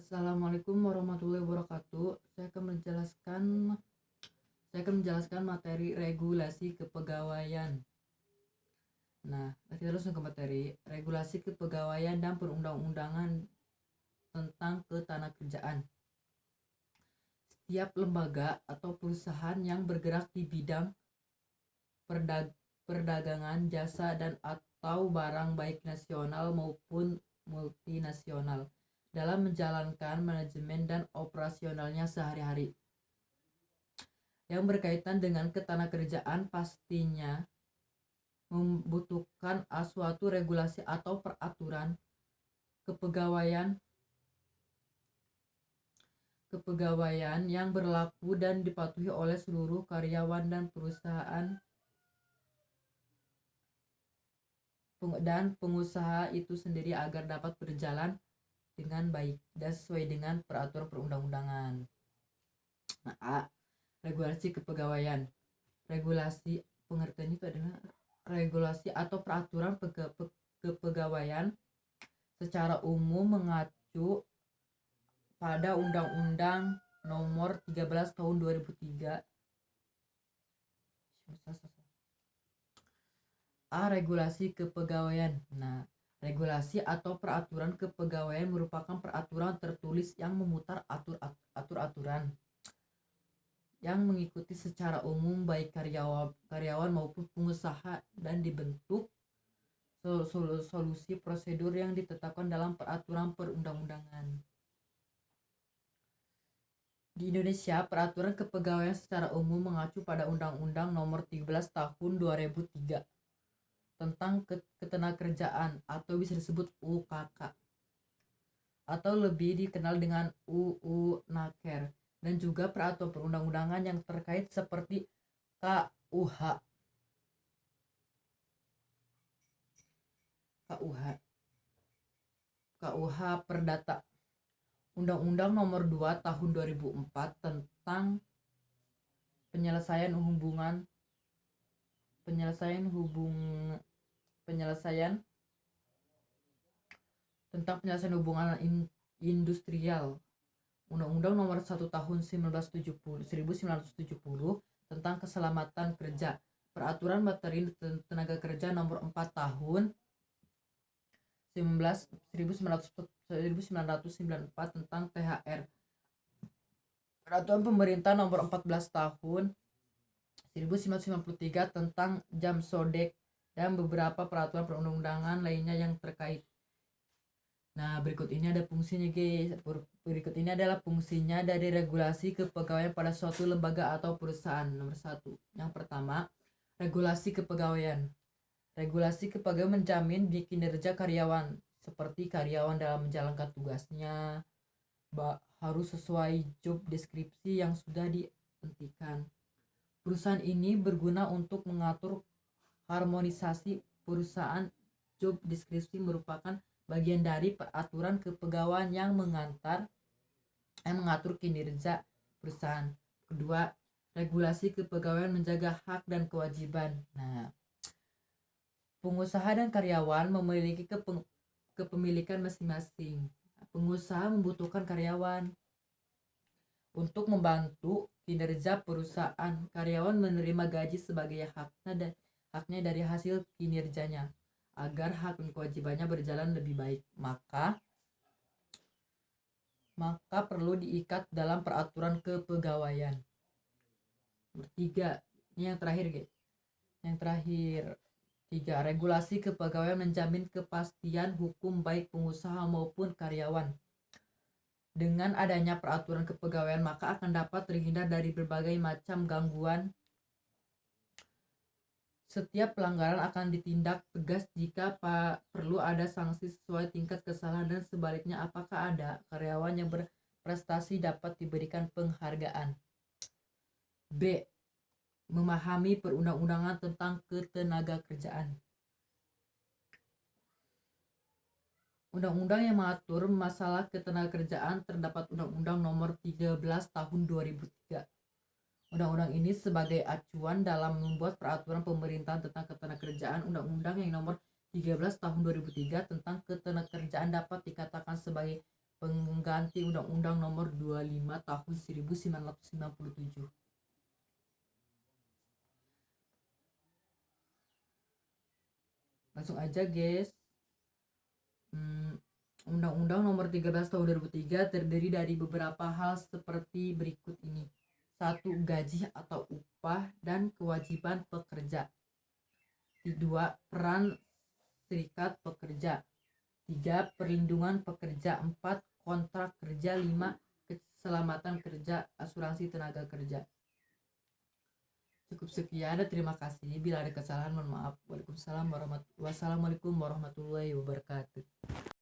Assalamualaikum warahmatullahi wabarakatuh. Saya akan menjelaskan materi regulasi kepegawaian. Nah, kita langsung ke materi regulasi kepegawaian dan perundang-undangan tentang ketenagakerjaan. Setiap lembaga atau perusahaan yang bergerak di bidang perdagangan, jasa dan atau barang baik nasional maupun multinasional dalam menjalankan manajemen dan operasionalnya sehari-hari yang berkaitan dengan ketenagakerjaan pastinya membutuhkan suatu regulasi atau peraturan kepegawaian yang berlaku dan dipatuhi oleh seluruh karyawan dan perusahaan dan pengusaha itu sendiri agar dapat berjalan dengan baik dan sesuai dengan peraturan perundang-undangan. Nah, A. Regulasi kepegawaian. Regulasi pengertian itu adalah regulasi atau peraturan kepegawaian secara umum mengacu pada Undang-Undang Nomor 13 Tahun 2003. A. Regulasi kepegawaian. Nah, regulasi atau peraturan kepegawaian merupakan peraturan tertulis yang memutar aturan yang mengikuti secara umum baik karyawan maupun pengusaha dan dibentuk solusi prosedur yang ditetapkan dalam peraturan perundang-undangan. Di Indonesia, peraturan kepegawaian secara umum mengacu pada Undang-Undang Nomor 13 Tahun 2003 tentang ketenagakerjaan atau bisa disebut UKK atau lebih dikenal dengan UU Naker, dan juga peraturan perundang-undangan yang terkait seperti KUH, Perdata, Undang-Undang Nomor 2 Tahun 2004 tentang penyelesaian hubungan industrial, Undang-Undang Nomor 1 Tahun 1970 tentang keselamatan kerja, Peraturan Materi Tenaga Kerja Nomor 4 Tahun 1994 tentang THR, Peraturan Pemerintah Nomor 14 Tahun 1993 tentang jam sodek, dan beberapa peraturan perundang-undangan lainnya yang terkait. Nah, berikut ini ada fungsinya, guys. Berikut ini adalah fungsinya dari regulasi kepegawaian pada suatu lembaga atau perusahaan. Nomor 1. Yang pertama, regulasi kepegawaian. Regulasi kepegawaian menjamin di kinerja karyawan, seperti karyawan dalam menjalankan tugasnya harus sesuai job deskripsi yang sudah dihentikan. Perusahaan ini berguna untuk mengatur harmonisasi perusahaan. Job deskripsi merupakan bagian dari peraturan kepegawaian yang mengatur kinerja perusahaan. Kedua, regulasi kepegawaian menjaga hak dan kewajiban. Nah, pengusaha dan karyawan memiliki kepemilikan masing-masing. Pengusaha membutuhkan karyawan untuk membantu kinerja perusahaan. Karyawan menerima gaji sebagai haknya dari hasil kinerjanya. Agar hak dan kewajibannya berjalan lebih baik, maka perlu diikat dalam peraturan kepegawaian. Bertiga, ini yang terakhir, guys. Yang terakhir, 3. Regulasi kepegawaian menjamin kepastian hukum baik pengusaha maupun karyawan. Dengan adanya peraturan kepegawaian, maka akan dapat terhindar dari berbagai macam gangguan. Setiap pelanggaran akan ditindak tegas jika perlu ada sanksi sesuai tingkat kesalahan, dan sebaliknya apakah ada karyawan yang berprestasi dapat diberikan penghargaan. B. Memahami perundang-undangan tentang ketenagakerjaan. Undang-undang yang mengatur masalah ketenagakerjaan terdapat Undang-Undang Nomor 13 Tahun 2003. Undang-undang ini sebagai acuan dalam membuat peraturan pemerintahan tentang ketenagakerjaan. Undang-undang yang Nomor 13 Tahun 2003 tentang ketenagakerjaan dapat dikatakan sebagai pengganti Undang-Undang Nomor 25 Tahun 1997. Langsung aja guys. Undang-Undang Nomor 13 Tahun 2003 terdiri dari beberapa hal seperti berikut ini. 1. Gaji atau upah dan kewajiban pekerja. 2. Peran serikat pekerja. 3. Perlindungan pekerja. 4. Kontrak kerja. 5. Keselamatan kerja, asuransi tenaga kerja. Cukup sekian dan terima kasih. Bila ada kesalahan mohon maaf. Wassalamualaikum warahmatullahi wabarakatuh.